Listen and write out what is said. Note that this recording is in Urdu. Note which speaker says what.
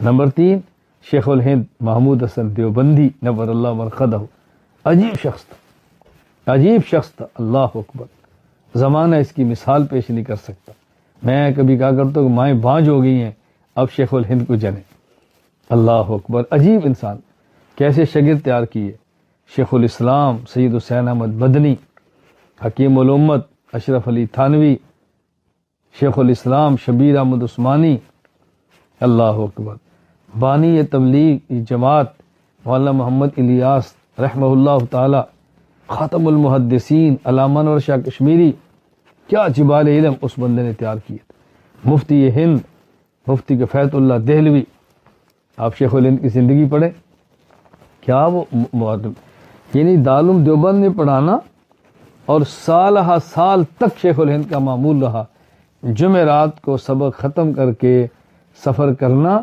Speaker 1: نمبر 3 شیخ الہند محمود حسن دیوبندی نور اللہ مرقدہ، عجیب شخص تھا، عجیب شخص تھا، اللہ اکبر، زمانہ اس کی مثال پیش نہیں کر سکتا۔ میں کبھی کہا کرتا ہوں کہ مائیں بانجھ ہو گئی ہیں اب شیخ الہند کو جنے، اللہ اکبر، عجیب انسان، کیسے شاگرد تیار کیے۔ شیخ الاسلام سید حسین احمد مدنی، حکیم الامت اشرف علی تھانوی، شیخ الاسلام شبیر احمد عثمانی، اللہ اکبر، بانی تبلیغ جماعت مولانا محمد الیاس رحمہ اللہ تعالی، خاتم المحدثین علامہ انور شاہ کشمیری، کیا جبال علم اس بندے نے تیار کیے تھے۔ مفتی ہند مفتی کفایت اللہ دہلوی، آپ شیخ الہند کی زندگی پڑھیں، کیا وہ یعنی دارالعلوم دیوبند میں پڑھانا اور سالہ سال تک شیخ الہند کا معمول رہا، جمعرات کو سبق ختم کر کے سفر کرنا